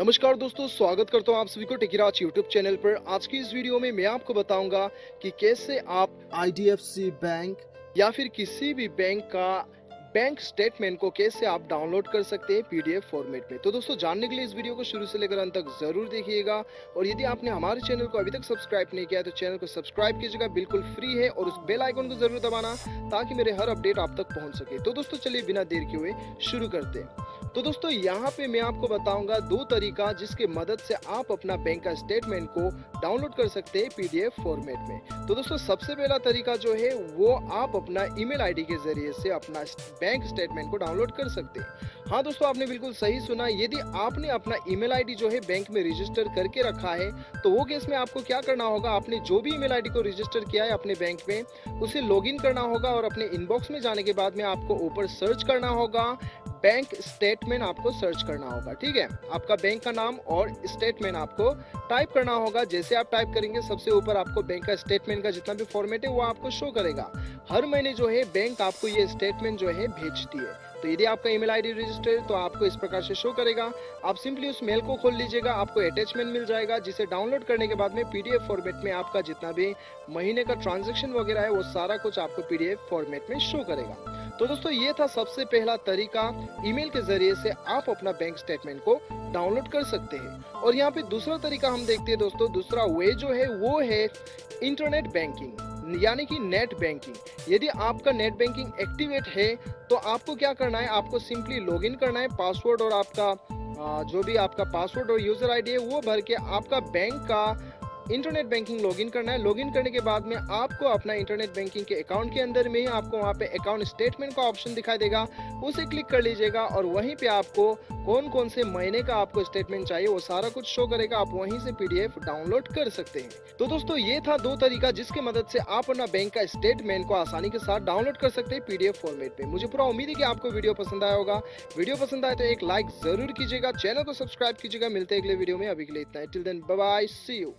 नमस्कार दोस्तों, स्वागत करता हूं आप सभी को टेकीराज यूट्यूब चैनल पर। आज की इस वीडियो में मैं आपको बताऊंगा कि कैसे आप आईडीएफसी बैंक या फिर किसी भी बैंक का बैंक स्टेटमेंट को कैसे आप डाउनलोड कर सकते हैं पीडीएफ फॉर्मेट में। तो दोस्तों, जानने के लिए इस वीडियो को शुरू से लेकर अंत तक जरूर देखिएगा। और यदि आपने हमारे चैनल को अभी तक सब्सक्राइब नहीं किया तो चैनल को सब्सक्राइब कीजिएगा, बिल्कुल फ्री है। और उस बेल आइकन को जरूर दबाना ताकि मेरे हर अपडेट आप तक पहुंच सके। तो दोस्तों, चलिए बिना देर किए हुए शुरू करते हैं। तो दोस्तों, यहाँ पे मैं आपको बताऊंगा दो तरीका जिसके मदद से आप अपना बैंक का स्टेटमेंट को डाउनलोड कर सकते हैं पीडीएफ फॉर्मेट में। तो दोस्तों, सबसे पहला तरीका जो है वो आप अपना ईमेल आईडी के जरिए से अपना बैंक स्टेटमेंट को डाउनलोड कर सकते हैं। हाँ दोस्तों, आपने बिल्कुल सही सुना। यदि आपने अपना ईमेल आईडी जो है बैंक में रजिस्टर करके रखा है तो वो केस में आपको क्या करना होगा, आपने जो भी ईमेल आईडी को रजिस्टर किया है अपने बैंक में उसे लॉगिन करना होगा। और अपने इनबॉक्स में जाने के बाद में आपको ऊपर सर्च करना होगा, बैंक स्टेटमेंट आपको सर्च करना होगा। ठीक है, आपका बैंक का नाम और स्टेटमेंट आपको टाइप करना होगा। जैसे आप टाइप करेंगे सबसे ऊपर आपको बैंक का स्टेटमेंट का जितना भी फॉर्मेट है वो आपको शो करेगा। हर महीने जो है बैंक आपको ये स्टेटमेंट जो है भेजती है। तो यदि आपका ईमेल आईडी रजिस्टर है तो आपको इस प्रकार से शो करेगा। आप सिंपली उस मेल को खोल लीजिएगा, आपको अटैचमेंट मिल जाएगा जिसे डाउनलोड करने के बाद में पीडीएफ फॉर्मेट में आपका जितना भी महीने का ट्रांजैक्शन वगैरह है वो सारा कुछ आपको पीडीएफ फॉर्मेट में शो करेगा। तो दोस्तों, ये था सबसे पहला तरीका, ईमेल के जरिए से आप अपना बैंक स्टेटमेंट को डाउनलोड कर सकते हैं। और यहाँ पे दूसरा तरीका हम देखते हैं दोस्तों। दूसरा वे जो है वो है इंटरनेट बैंकिंग, यानी कि नेट बैंकिंग। यदि आपका नेट बैंकिंग एक्टिवेट है तो आपको क्या करना है, आपको सिंपली लॉगिन करना है। पासवर्ड और आपका जो भी आपका पासवर्ड और यूजर आईडी है वो भर के आपका बैंक का इंटरनेट बैंकिंग लॉगिन करना है। लॉगिन करने के बाद में आपको अपना इंटरनेट बैंकिंग के अकाउंट के अंदर में आपको वहाँ पे अकाउंट स्टेटमेंट का ऑप्शन दिखाई देगा, उसे क्लिक कर लीजिएगा। और वहीं पे आपको कौन कौन से महीने का आपको स्टेटमेंट चाहिए वो सारा कुछ शो करेगा। आप वहीं से पीडीएफ डाउनलोड कर सकते हैं। तो दोस्तों, ये था दो तरीका जिसके मदद से आप अपना बैंक का स्टेटमेंट को आसानी के साथ डाउनलोड कर सकते हैं पीडीएफ फॉर्मेट में। मुझे पूरा उम्मीद है कि आपको वीडियो पसंद आया होगा। वीडियो पसंद आए तो एक लाइक जरूर कीजिएगा, चैनल को सब्सक्राइब कीजिएगा। मिलते हैं अगले वीडियो में, अभी के लिए इतना है। Till then bye bye, see you.